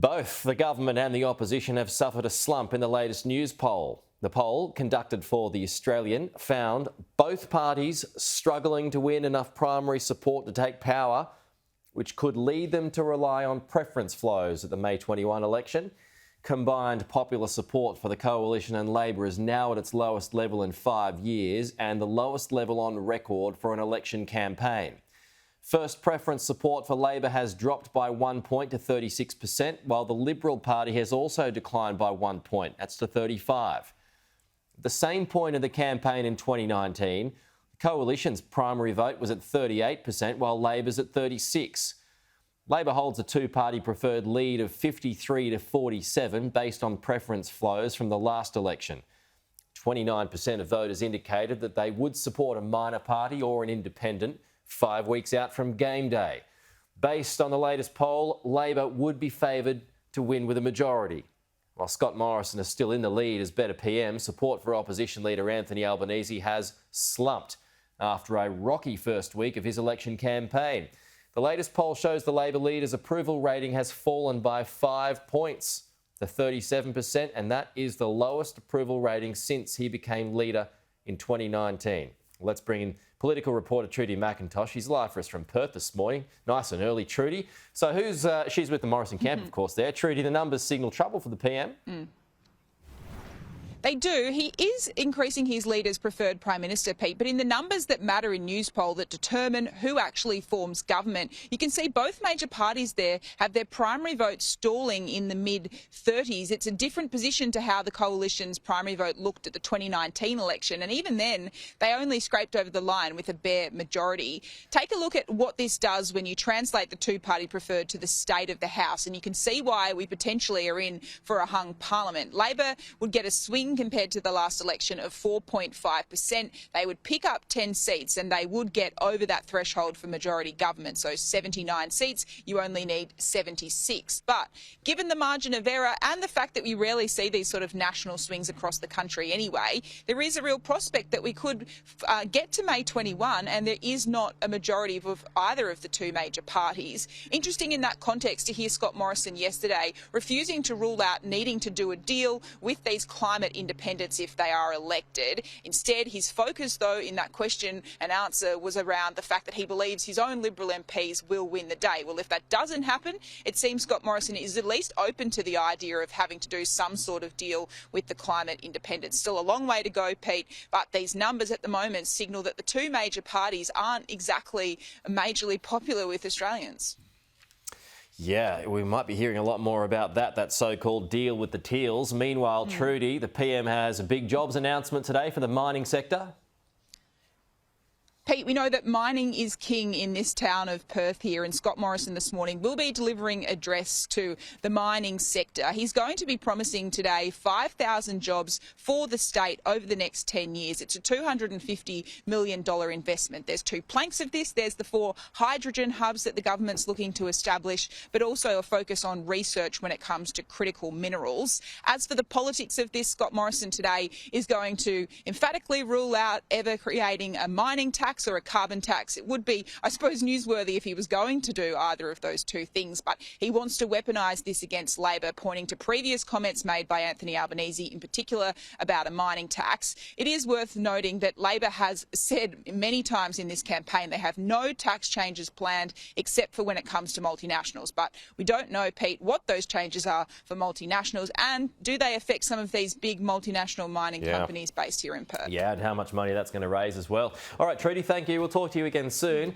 Both the government and the opposition have suffered a slump in the latest Newspoll. The poll, conducted for The Australian, found both parties struggling to win enough primary support to take power, which could lead them to rely on preference flows at the May 21 election. Combined popular support for the Coalition and Labor is now at its lowest level in 5 years and the lowest level on record for an election campaign. First preference support for Labor has dropped by 1 point to 36%, while the Liberal Party has also declined by 1 point. That's to 35. At the same point in the campaign in 2019, the Coalition's primary vote was at 38%, while Labor's at 36%. Labor holds a two-party preferred lead of 53 to 47 based on preference flows from the last election. 29% of voters indicated that they would support a minor party or an independent 5 weeks out from game day. Based on the latest poll, Labor would be favoured to win with a majority. While Scott Morrison is still in the lead as better PM, support for opposition leader Anthony Albanese has slumped after a rocky first week of his election campaign. The latest poll shows the Labor leader's approval rating has fallen by 5 points to 37%, and that is the lowest approval rating since he became leader in 2019. Let's bring in political reporter Trudy McIntosh. She's live for us from Perth this morning. Nice and early, Trudy. So she's with the Morrison camp, of course, there. Trudy, the numbers signal trouble for the PM. They do. He is increasing his lead as preferred Prime Minister, Pete, but in the numbers that matter in Newspoll that determine who actually forms government, you can see both major parties there have their primary vote stalling in the mid-30s. It's a different position to how the Coalition's primary vote looked at the 2019 election, and even then, they only scraped over the line with a bare majority. Take a look at what this does when you translate the two-party preferred to the state of the House, and you can see why we potentially are in for a hung parliament. Labor would get a swing compared to the last election of 4.5%. They would pick up 10 seats and they would get over that threshold for majority government. So 79 seats, you only need 76. But given the margin of error and the fact that we rarely see these sort of national swings across the country anyway, there is a real prospect that we could get to May 21 and there is not a majority of either of the two major parties. Interesting in that context to hear Scott Morrison yesterday refusing to rule out needing to do a deal with these climate independents if they are elected. Instead, his focus, though, in that question and answer was around the fact that he believes his own Liberal MPs will win the day. Well, if that doesn't happen, it seems Scott Morrison is at least open to the idea of having to do some sort of deal with the climate independents. Still a long way to go, Pete, but these numbers at the moment signal that the two major parties aren't exactly majorly popular with Australians. Yeah, we might be hearing a lot more about that so-called deal with the Teals. Meanwhile, Trudy, the PM has a big jobs announcement today for the mining sector. Pete, we know that mining is king in this town of Perth here, and Scott Morrison this morning will be delivering an address to the mining sector. He's going to be promising today 5,000 jobs for the state over the next 10 years. It's a $250 million investment. There's two planks of this. There's the 4 hydrogen hubs that the government's looking to establish, but also a focus on research when it comes to critical minerals. As for the politics of this, Scott Morrison today is going to emphatically rule out ever creating a mining tax or a carbon tax. It would be, I suppose, newsworthy if he was going to do either of those two things, but he wants to weaponise this against Labor, pointing to previous comments made by Anthony Albanese, in particular about a mining tax. It is worth noting that Labor has said many times in this campaign they have no tax changes planned except for when it comes to multinationals, but we don't know, Pete, what those changes are for multinationals and do they affect some of these big multinational mining companies based here in Perth. Yeah, and how much money that's going to raise as well. All right, Trudy, thank you. We'll talk to you again soon.